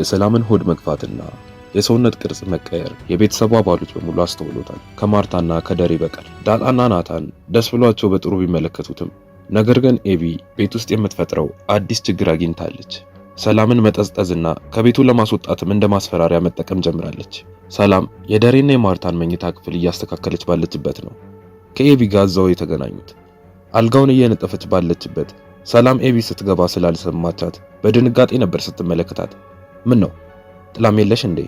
የሰላምን ሆድ መግፋትና የሰውነት ቅርጽ መቀየር የቤተሰቡ አባሎች በሙሉ አስተውሎታል፣ ከማርታና ከደሬ በቀር። ዳጣና ናታን ደስ ብሏቸው በጥሩ ቢመለከቱትም ነገር ግን ኤቢ ቤት ውስጥ የምትፈጥረው አዲስ ችግር አግኝታለች። ሰላምን መጠዝጠዝና ከቤቱ ለማስወጣትም እንደ ማስፈራሪያ መጠቀም ጀምራለች። ሰላም የደሬና የማርታን መኝታ ክፍል እያስተካከለች ባለችበት ነው ከኤቢ ጋር እዛው የተገናኙት። አልጋውን እየነጠፈች ባለችበት ሰላም ኤቢ ስትገባ ስላልሰማቻት በድንጋጤ ነበር ስትመለከታት። ምን ነው ጥላም የለሽ እንዴ?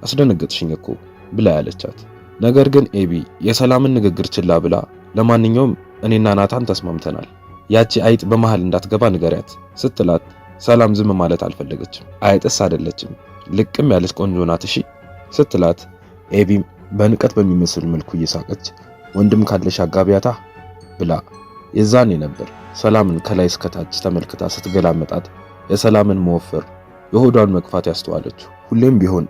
አስደነገጥሽኝ እኮ ብላ ያለቻት። ነገር ግን ኤቢ የሰላምን ንግግር ችላ ብላ ለማንኛውም እኔና ናታን ተስማምተናል፣ ያቺ አይጥ በመሃል እንዳትገባ ንገሪያት ስትላት ሰላም ዝም ማለት አልፈለገችም። አይጥስ አይደለችም ልቅም ያለች ቆንጆ ናት እሺ ስትላት ኤቢም በንቀት በሚመስል መልኩ እየሳቀች ወንድም ካለሽ አጋቢያታ ብላ የዛኔ ነበር ሰላምን ከላይ እስከታች ተመልክታ ስትገላመጣት የሰላምን መወፈር የሆዷን መግፋት ያስተዋለችው። ሁሌም ቢሆን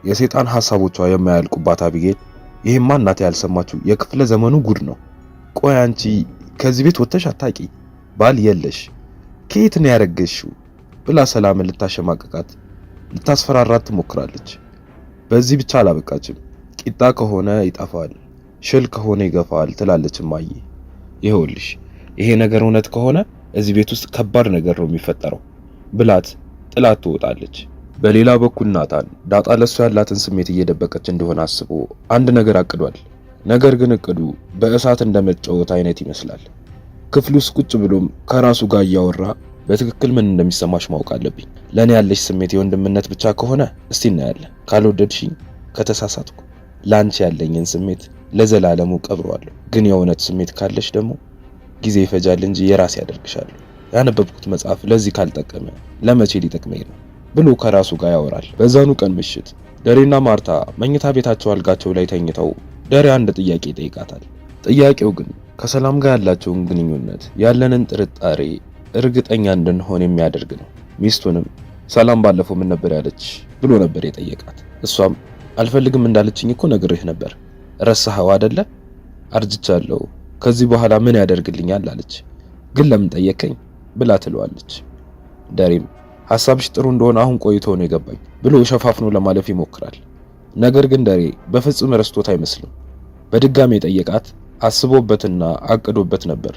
የሰይጣን ሐሳቦቿ የማያልቁባት አቢጌል ይሄማ እናቴ ያልሰማችሁ የክፍለ ዘመኑ ጉድ ነው። ቆይ አንቺ ከዚህ ቤት ወጥተሽ አታቂ፣ ባል የለሽ፣ ከየት ነው ያረገሽው ብላ ሰላምን ልታሸማቀቃት ልታስፈራራት ትሞክራለች። በዚህ ብቻ አላበቃችም። ቂጣ ከሆነ ይጠፋል፣ ሽል ከሆነ ይገፋል ትላለች እማዬ። ይኸውልሽ ይሄ ነገር እውነት ከሆነ እዚህ ቤት ውስጥ ከባድ ነገር ነው የሚፈጠረው ብላት ጥላት ትወጣለች። በሌላ በኩል ናታን ዳጣ ለሱ ያላትን ስሜት እየደበቀች እንደሆነ አስቦ አንድ ነገር አቅዷል። ነገር ግን እቅዱ በእሳት እንደመጫወት አይነት ይመስላል። ክፍሉ ውስጥ ቁጭ ብሎም ከራሱ ጋር እያወራ በትክክል ምን እንደሚሰማሽ ማወቅ አለብኝ። ለኔ ያለሽ ስሜት የወንድምነት ብቻ ከሆነ እስቲ እናያለን። ካልወደድሽኝ ከተሳሳትኩ ላንቺ ያለኝን ስሜት ለዘላለሙ ቀብረዋለሁ። ግን የእውነት ስሜት ካለሽ ደግሞ ጊዜ ይፈጃል እንጂ የራሴ ያደርግሻለሁ። ያነበብኩት መጽሐፍ ለዚህ ካልጠቀመ ለመቼ ሊጠቅመኝ ነው ብሎ ከራሱ ጋር ያወራል። በዛኑ ቀን ምሽት ደሬና ማርታ መኝታ ቤታቸው አልጋቸው ላይ ተኝተው ደሬ አንድ ጥያቄ ይጠይቃታል። ጥያቄው ግን ከሰላም ጋር ያላቸውን ግንኙነት ያለንን ጥርጣሬ እርግጠኛ እንድንሆን የሚያደርግ ነው። ሚስቱንም ሰላም ባለፈው ምን ነበር ያለች ብሎ ነበር የጠየቃት። እሷም አልፈልግም እንዳለችኝ እኮ ነግሬህ ነበር፣ ረሳኸው አይደለ? አርጅቻለሁ፣ ከዚህ በኋላ ምን ያደርግልኛል አለች። ግን ለምን ጠየቀኝ ብላ ትለዋለች። ደሬም ሐሳብሽ ጥሩ እንደሆነ አሁን ቆይቶ ነው የገባኝ ብሎ ሸፋፍኖ ለማለፍ ይሞክራል። ነገር ግን ደሬ በፍጹም ረስቶት አይመስልም። በድጋሚ የጠየቃት አስቦበትና አቅዶበት ነበር።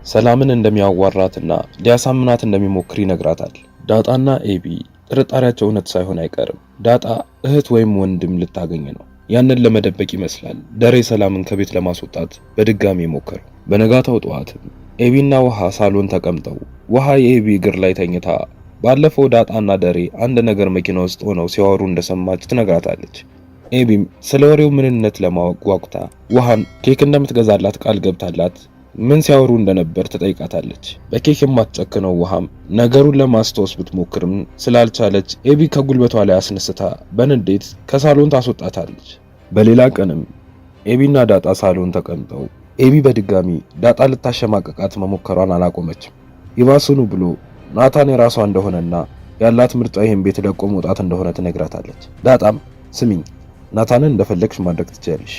ሰላምን እንደሚያዋራትና ሊያሳምናት እንደሚሞክር ይነግራታል። ዳጣና ኤቢ ጥርጣሬያቸው እውነት ሳይሆን አይቀርም። ዳጣ እህት ወይም ወንድም ልታገኝ ነው። ያንን ለመደበቅ ይመስላል ደሬ ሰላምን ከቤት ለማስወጣት በድጋሚ ሞከረው። በነጋታው ጠዋትም ኤቢና ውሃ ሳሎን ተቀምጠው ውሃ የኤቢ እግር ላይ ተኝታ ባለፈው ዳጣና ደሬ አንድ ነገር መኪና ውስጥ ሆነው ሲያወሩ እንደሰማች ትነግራታለች። ኤቢም ስለ ወሬው ምንነት ለማወቅ ጓጉታ ውሃን ኬክ እንደምትገዛላት ቃል ገብታላት ምን ሲያወሩ እንደነበር ትጠይቃታለች። በኬክ የማትጨክነው ውሃም ነገሩን ለማስታወስ ብትሞክርም ስላልቻለች ኤቢ ከጉልበቷ ላይ አስነስታ በንዴት ከሳሎን ታስወጣታለች። በሌላ ቀንም ኤቢና ዳጣ ሳሎን ተቀምጠው ኤቢ በድጋሚ ዳጣ ልታሸማቀቃት መሞከሯን አላቆመችም። ይባስኑ ብሎ ናታን የራሷ እንደሆነና ያላት ምርጫ ይሄን ቤት ለቆ መውጣት እንደሆነ ትነግራታለች። ዳጣም ስሚኝ፣ ናታንን እንደፈለግሽ ማድረግ ትችያለሽ፣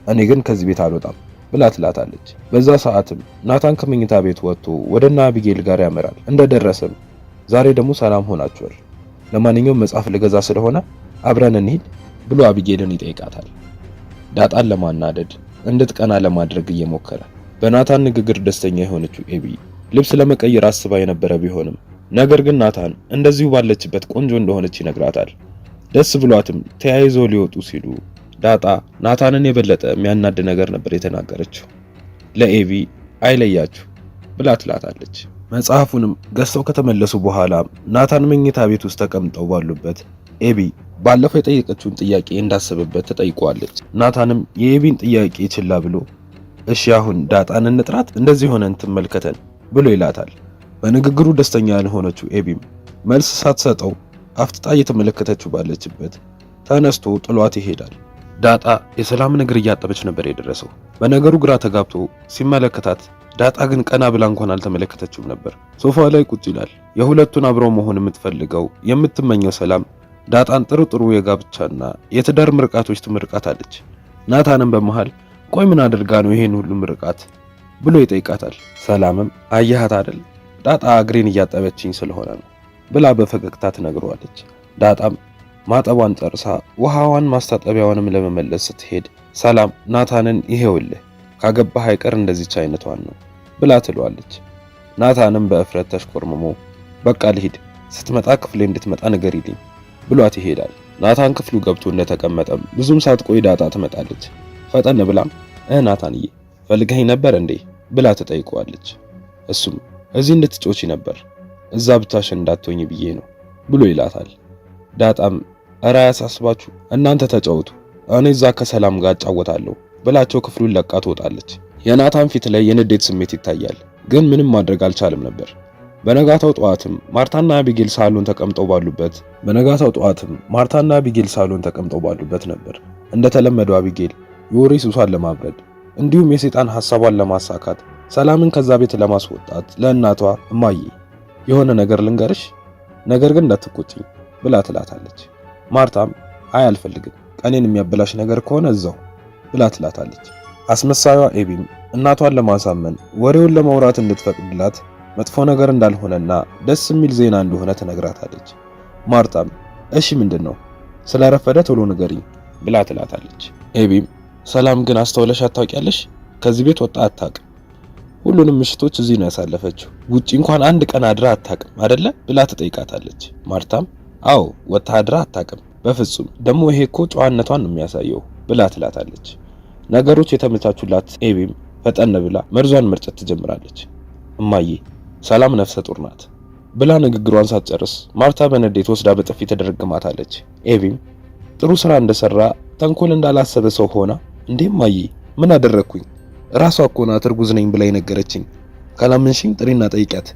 እኔ ግን ከዚህ ቤት አልወጣም ብላ ትላታለች። በዛ ሰዓትም ናታን ከመኝታ ቤት ወጥቶ ወደና አቢጌል ጋር ያመራል። እንደደረሰም ዛሬ ደግሞ ሰላም ሆናችኋል፣ ለማንኛውም መጽሐፍ ልገዛ ስለሆነ አብረን እንሂድ ብሎ አቢጌልን ይጠይቃታል። ዳጣን ለማናደድ እንድትቀና ለማድረግ እየሞከረ በናታን ንግግር ደስተኛ የሆነችው ኤቢ ልብስ ለመቀየር አስባ የነበረ ቢሆንም ነገር ግን ናታን እንደዚሁ ባለችበት ቆንጆ እንደሆነች ይነግራታል። ደስ ብሏትም ተያይዘው ሊወጡ ሲሉ ዳጣ ናታንን የበለጠ የሚያናድ ነገር ነበር የተናገረችው። ለኤቢ አይለያችሁ ብላ ትላታለች። መጽሐፉንም ገዝተው ከተመለሱ በኋላ ናታን መኝታ ቤት ውስጥ ተቀምጠው ባሉበት ኤቢ ባለፈው የጠየቀችውን ጥያቄ እንዳሰበበት ተጠይቋለች። ናታንም የኤቢን ጥያቄ ችላ ብሎ እሺ አሁን ዳጣን እንጥራት እንደዚህ ሆነን ትመልከተን ብሎ ይላታል። በንግግሩ ደስተኛ ያልሆነችው ኤቢም መልስ ሳትሰጠው አፍጥጣ እየተመለከተችው ባለችበት ተነስቶ ጥሏት ይሄዳል። ዳጣ የሰላምን እግር እያጠበች ነበር የደረሰው። በነገሩ ግራ ተጋብቶ ሲመለከታት ዳጣ ግን ቀና ብላ እንኳን አልተመለከተችውም ነበር። ሶፋ ላይ ቁጭ ይላል። የሁለቱን አብረው መሆን የምትፈልገው የምትመኘው ሰላም ዳጣን ጥሩ የጋብቻና የትዳር ምርቃቶች ትመርቃታለች። ናታንም በመሃል ቆይ ምን አድርጋ ነው ይሄን ሁሉ ምርቃት ብሎ ይጠይቃታል። ሰላምም አየሃት አይደል ዳጣ እግሬን እያጠበችኝ ስለሆነ ነው ብላ በፈገግታ ትነግረዋለች። ዳጣም ማጠቧን ጨርሳ ውሃዋን ማስታጠቢያዋንም ለመመለስ ስትሄድ ሰላም ናታንን ይሄውልህ ካገባህ አይቀር እንደዚች አይነቷን ነው ብላ ትለዋለች። ናታንም በእፍረት ተሽቆርምሞ በቃ ልሂድ፣ ስትመጣ ክፍሌ እንድትመጣ ንገሪልኝ ብሏት ይሄዳል። ናታን ክፍሉ ገብቶ እንደተቀመጠም ብዙም ሳትቆይ ዳጣ ትመጣለች። ፈጠን ብላም ናታንዬ ፈልገኝ ነበር እንዴ ብላ ትጠይቀዋለች። እሱም እዚህ እንድትጮቺ ነበር፣ እዛ ብቻሽን እንዳትሆኝ ብዬ ነው ብሎ ይላታል። ዳጣም እረ አያሳስባችሁ እናንተ ተጫወቱ፣ እኔ እዛ ከሰላም ጋር እጫወታለሁ ብላቸው ክፍሉን ለቃ ትወጣለች። የናታን ፊት ላይ የንዴት ስሜት ይታያል፣ ግን ምንም ማድረግ አልቻለም ነበር። በነጋታው ጠዋትም ማርታና አቢጌል ሳሎን ተቀምጠው ባሉበት ነበር። እንደተለመደው አቢጌል የወሬ ሱሷን ለማብረድ እንዲሁም የሰይጣን ሐሳቧን ለማሳካት ሰላምን ከዛ ቤት ለማስወጣት ለእናቷ እማዬ የሆነ ነገር ልንገርሽ፣ ነገር ግን እንዳትቆጪኝ ብላ ትላታለች። ማርታም አይ አልፈልግም፣ ቀኔን የሚያበላሽ ነገር ከሆነ እዛው ብላ ትላታለች። አስመሳዩዋ ኤቢም እናቷን ለማሳመን ወሬውን ለማውራት እንድትፈቅድላት መጥፎ ነገር እንዳልሆነና ደስ የሚል ዜና እንደሆነ ትነግራታለች። ማርታም እሺ ምንድነው? ስለረፈደ ቶሎ ንገሪኝ ብላ ትላታለች። ኤቢም ሰላም ግን አስተውለሽ አታውቂያለሽ? ከዚህ ቤት ወጣ አታውቅም። ሁሉንም ምሽቶች እዚህ ነው ያሳለፈችው። ውጪ እንኳን አንድ ቀን አድራ አታውቅም አይደለ ብላ ትጠይቃታለች። ማርታም አዎ ወጣ አድራ አታውቅም በፍጹም፣ ደግሞ ይሄ እኮ ጨዋነቷን ነው የሚያሳየው ብላ ትላታለች። ነገሮች የተመቻቹላት ኤቢም ፈጠን ብላ መርዟን መርጨት ትጀምራለች። እማዬ ሰላም ነፍሰ ጡር ናት ብላ ንግግሯን ሳትጨርስ ማርታ በንዴት ወስዳ በጥፊ ተደረግማታለች። ኤቢም ጥሩ ስራ እንደሰራ ተንኮል እንዳላሰበ ሰው ሆና እንዴ እማዬ ምን አደረኩኝ? ራሷ እኮ ናት እርጉዝ ነኝ ብላ የነገረችኝ፣ ካላመንሽኝ ጥሪና ጠይቂያት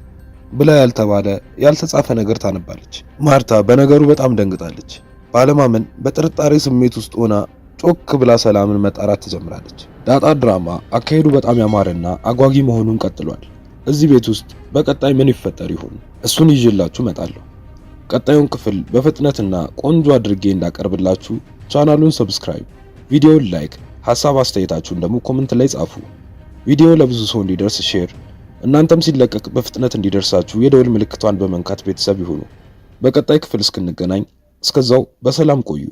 ብላ ያልተባለ ያልተጻፈ ነገር ታነባለች። ማርታ በነገሩ በጣም ደንግጣለች። ባለማመን በጥርጣሬ ስሜት ውስጥ ሆና ጮክ ብላ ሰላምን መጣራት ትጀምራለች። ዳጣ ድራማ አካሄዱ በጣም ያማረና አጓጊ መሆኑን ቀጥሏል። እዚህ ቤት ውስጥ በቀጣይ ምን ይፈጠር ይሆን? እሱን ይዤላችሁ እመጣለሁ። ቀጣዩን ክፍል በፍጥነትና ቆንጆ አድርጌ እንዳቀርብላችሁ ቻናሉን ሰብስክራይብ፣ ቪዲዮውን ላይክ፣ ሐሳብ አስተያየታችሁን ደግሞ ኮሜንት ላይ ጻፉ። ቪዲዮ ለብዙ ሰው እንዲደርስ ሼር፣ እናንተም ሲለቀቅ በፍጥነት እንዲደርሳችሁ የደወል ምልክቷን በመንካት ቤተሰብ ይሁኑ። በቀጣይ ክፍል እስክንገናኝ እስከዛው በሰላም ቆዩ።